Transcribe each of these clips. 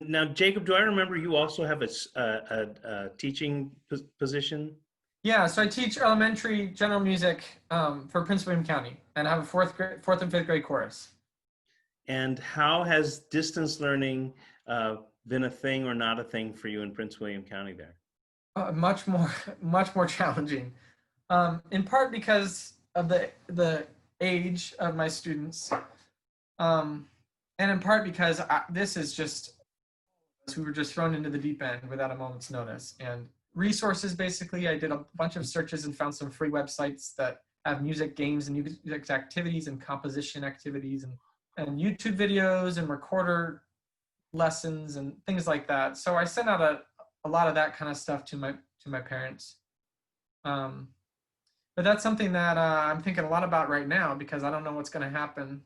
Now, Jacob, do I remember you also have a teaching position? Yeah, so I teach elementary general music for Prince William County, and I have a fourth and fifth grade chorus. And how has distance learning been a thing or not a thing for you in Prince William County there? Much more, much more challenging. In part because of the age of my students, um, and in part because this is just we were just thrown into the deep end without a moment's notice. And resources, basically, I did a bunch of searches and found some free websites that have music games and music activities and composition activities and YouTube videos and recorder lessons and things like that. So I sent out a lot of that kind of stuff to my parents. Um, but that's something that I'm thinking a lot about right now because I don't know what's going to happen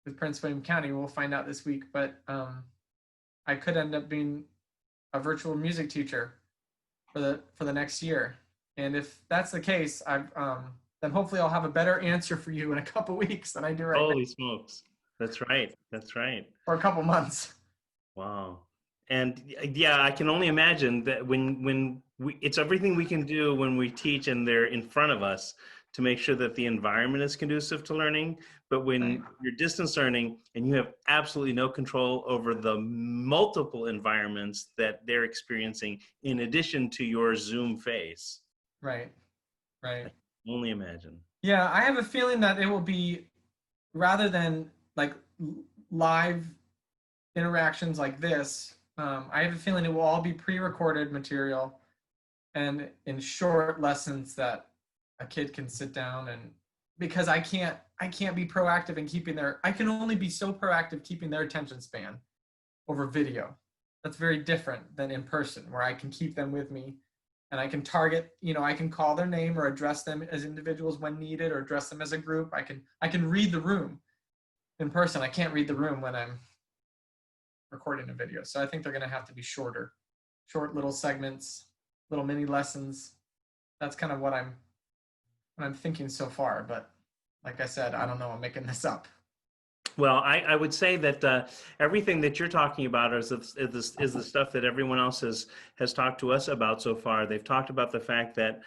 with Prince William County. We'll find out this week, but I could end up being a virtual music teacher for the next year. And if that's the case, then hopefully I'll have a better answer for you in a couple weeks than I do right now, Holy smokes. That's right. That's right. or a couple months. Wow. And yeah, I can only imagine that it's everything we can do when we teach and they're in front of us to make sure that the environment is conducive to learning. But Right. when you're distance learning and you have absolutely no control over the multiple environments that they're experiencing in addition to your Zoom face, Right. I Right. can only imagine. Yeah, I have a feeling that it will be rather than like live interactions like this. I have a feeling it will all be pre-recorded material and in short lessons that a kid can sit down and because I can't be proactive in keeping I can only be so proactive keeping their attention span over video. That's very different than in person where I can keep them with me and I can target, I can call their name or address them as individuals when needed or address them as a group. I can read the room in person. I can't read the room when I'm recording a video. So I think they're going to have to be short little segments, little mini lessons. That's kind of what I'm thinking so far. But like I said, I don't know. I'm making this up. Well, I would say that everything that you're talking about is the stuff that everyone else has talked to us about so far. They've talked about the fact that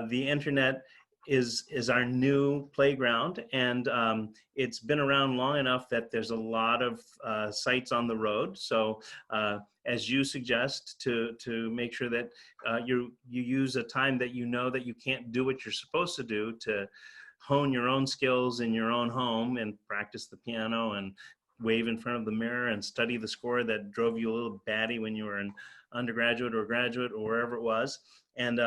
the internet is our new playground, and it's been around long enough that there's a lot of sites on the road. So, as you suggest, to make sure that you use a time that you know that you can't do what you're supposed to do to hone your own skills in your own home and practice the piano and wave in front of the mirror and study the score that drove you a little batty when you were an undergraduate or graduate or wherever it was. And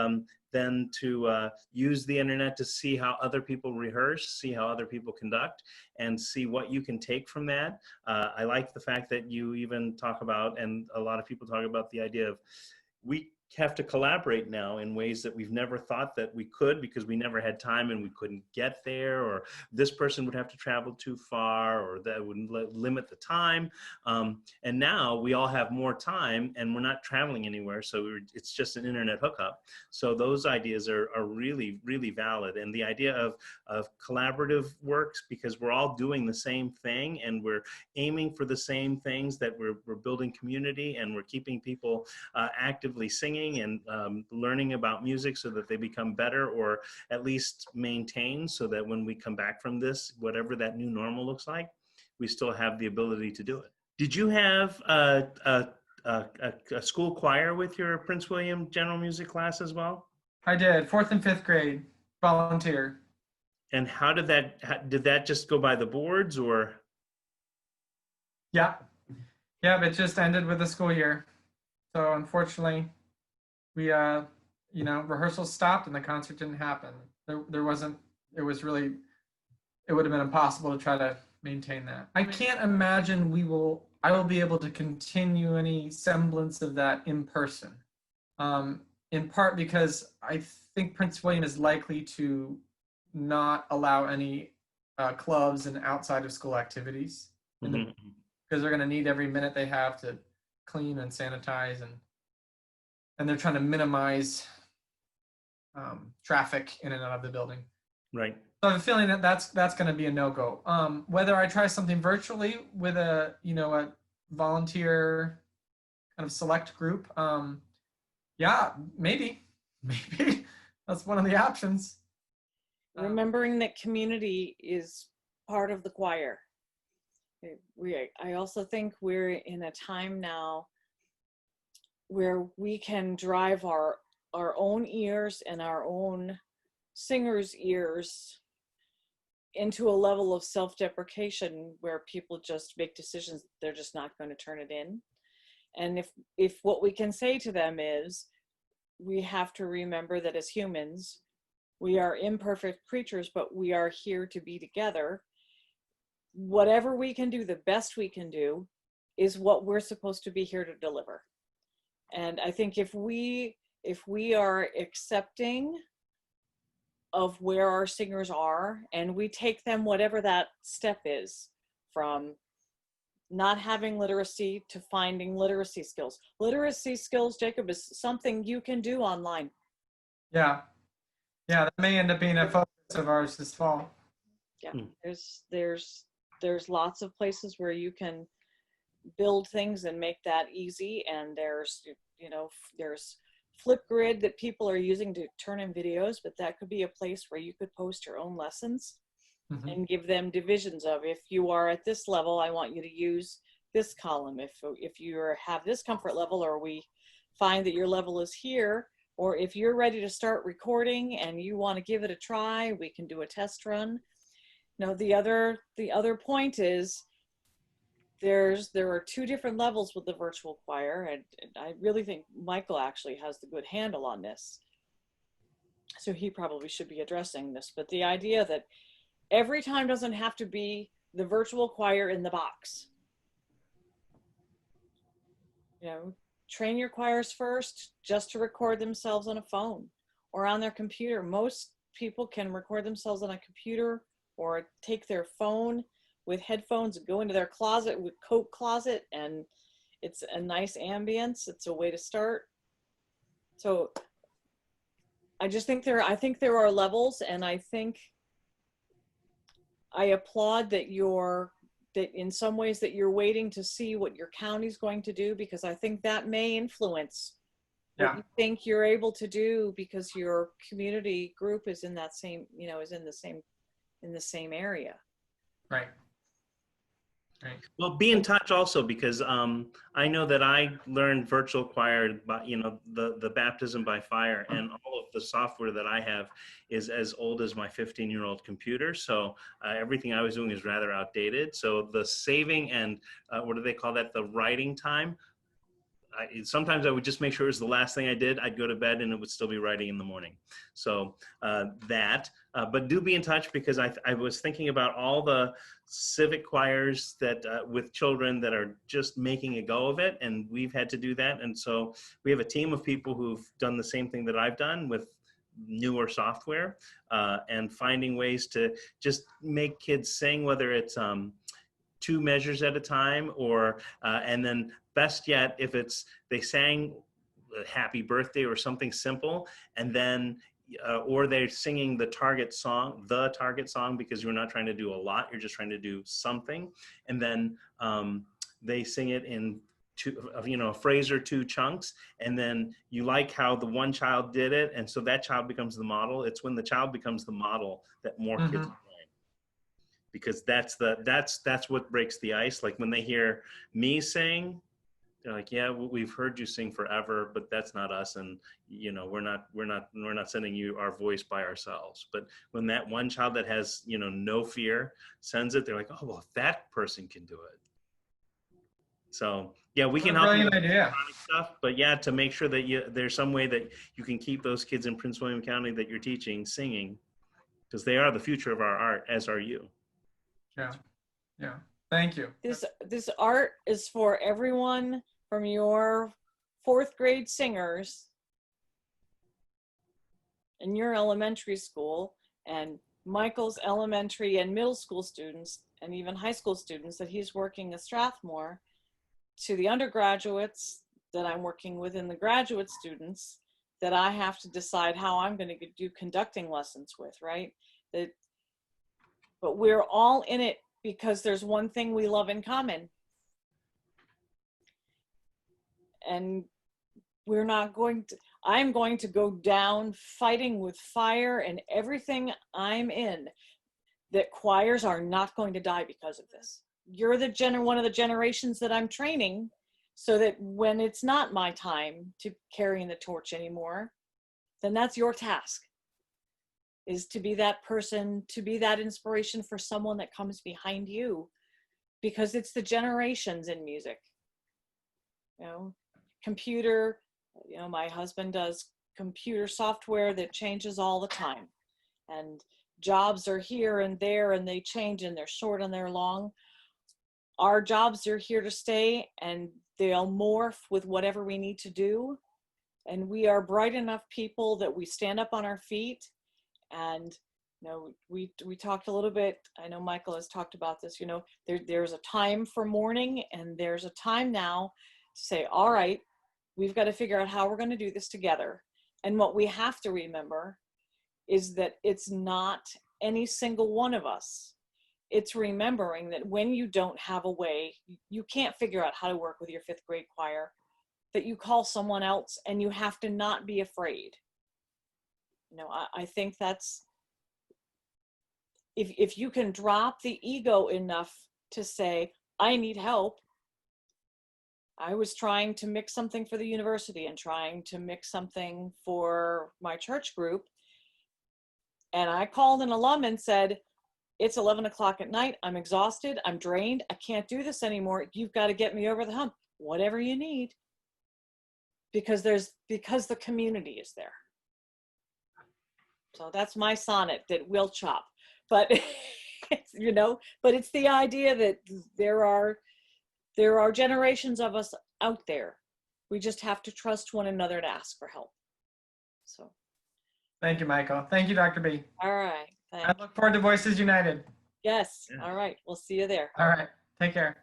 then to use the internet to see how other people rehearse, see how other people conduct, and see what you can take from that. I like the fact that you even talk about, and a lot of people talk about the idea of we have to collaborate now in ways that we've never thought that we could because we never had time and we couldn't get there, or this person would have to travel too far, or that would limit the time. And now we all have more time and we're not traveling anywhere, so it's just an internet hookup. So those ideas are really, really valid. And the idea of collaborative works because we're all doing the same thing and we're aiming for the same things, that we're building community and we're keeping people actively singing and learning about music so that they become better or at least maintain, so that when we come back from this, whatever that new normal looks like, we still have the ability to do it. Did you have a school choir with your Prince William general music class as well? I did fourth and fifth grade volunteer. And how did that just go by the boards, or? Yeah. Yeah, it just ended with the school year. So unfortunately, we rehearsals stopped and the concert didn't happen. There wasn't it was really it would have been impossible to try to maintain that. I can't imagine I will be able to continue any semblance of that in person. In part because I think Prince William is likely to not allow any clubs and outside of school activities Mhm. because they're going to need every minute they have to clean and sanitize and they're trying to minimize traffic in and out of the building. Right. So I have a feeling that that's going to be a no-go. Whether I try something virtually with a volunteer kind of select group. Yeah, maybe, maybe that's one of the options. Remembering that community is part of the choir. I also think we're in a time now where we can drive our own ears and our own singers' ears into a level of self-deprecation where people just make decisions they're just not going to turn it in. And if what we can say to them is, we have to remember that as humans, we are imperfect creatures, but we are here to be together. Whatever we can do, the best we can do, is what we're supposed to be here to deliver. And I think if we are accepting of where our singers are, and we take them whatever that step is, from not having literacy to finding literacy skills. Literacy skills, Jacob, is something you can do online. Yeah, that may end up being a focus of ours this fall. Yeah, there's lots of places where you can build things and make that easy, and there's Flipgrid that people are using to turn in videos, but that could be a place where you could post your own lessons and give them divisions of, if you are at this level, I want you to use this column. If you have this comfort level, or we find that your level is here, or if you're ready to start recording and you want to give it a try, we can do a test run. Now, the other point is, there are two different levels with the virtual choir, and I really think Michael actually has the good handle on this, so he probably should be addressing this. But the idea that every time doesn't have to be the virtual choir in the box. Train your choirs first just to record themselves on a phone or on their computer. Most people can record themselves on a computer, or take their phone with headphones and go into their closet, with coat closet, and it's a nice ambience. It's a way to start. So I think there are levels, and I applaud that in some ways that you're waiting to see what your county's going to do, because I think that may influence what you think you're able to do, because your community group is in that same, is in the same area. Right. Well, be in touch also, because I know that I learned virtual choir by, the baptism by fire, and all of the software that I have is as old as my 15-year-old computer. So everything I was doing is rather outdated. So the saving and what do they call that? The writing time. Sometimes I would just make sure it was the last thing I did. I'd go to bed and it would still be writing in the morning. So but do be in touch, because I was thinking about all the civic choirs that with children that are just making a go of it, and we've had to do that. And so we have a team of people who've done the same thing that I've done with newer software, and finding ways to just make kids sing, whether it's 2 measures at a time, or and then best yet, if they sang happy birthday or something simple, and then or they're singing the target song, because you're not trying to do a lot, you're just trying to do something, and then they sing it in a phrase or 2 chunks, and then you like how the one child did it, and so that child becomes the model. It's when the child becomes the model that more kids join, because that's what breaks the ice. Like when they hear me sing, they're like, yeah, we've heard you sing forever, but that's not us, and we're not sending you our voice by ourselves. But when that one child that has no fear sends it, they're like, oh, well, if that person can do it. So yeah, we can help you with stuff, but yeah, to make sure that there's some way that you can keep those kids in Prince William County that you're teaching singing, because they are the future of our art, as are you. Yeah. Thank you. This art is for everyone, from your 4th grade singers in your elementary school, and Michael's elementary and middle school students, and even high school students that he's working at Strathmore, to the undergraduates that I'm working with, and the graduate students that I have to decide how I'm going to do conducting lessons with, right? But we're all in it because there's one thing we love in common. and we're not going to, I'm going to go down fighting with fire and everything I'm in, that choirs are not going to die because of this. You're one of the generations that I'm training, so that when it's not my time to carry the torch anymore, then that's your task, is to be that person, to be that inspiration for someone that comes behind you, because it's the generations in music. You know, computer, you know, my husband does computer software that changes all the time, and jobs are here and there, and they change, and they're short and they're long. Our jobs are here to stay, and they'll morph with whatever we need to do. And we are bright enough people that we stand up on our feet. And you know, we talked a little bit, I know Michael has talked about this, you know, there's a time for mourning, and there's a time now to say, all right, we've got to figure out how we're going to do this together. And what we have to remember is that it's not any single one of us. It's remembering that when you don't have a way, you can't figure out how to work with your 5th grade choir, that you call someone else, and you have to not be afraid. You know, I think that's, if you can drop the ego enough to say, I need help. I was trying to mix something for the university and trying to mix something for my church group. And I called an alum and said, it's 11 o'clock at night. I'm exhausted. I'm drained. I can't do this anymore. You've got to get me over the hump. Whatever you need. Because the community is there. So that's my sonnet that we'll chop. But you know, but it's the idea that there are generations of us out there. We just have to trust one another to ask for help. So Thank you, Michael. Thank you, Dr. B. all right. I look forward to Voices United. Yes. Yeah. All right. We'll see you there. All right. Take care.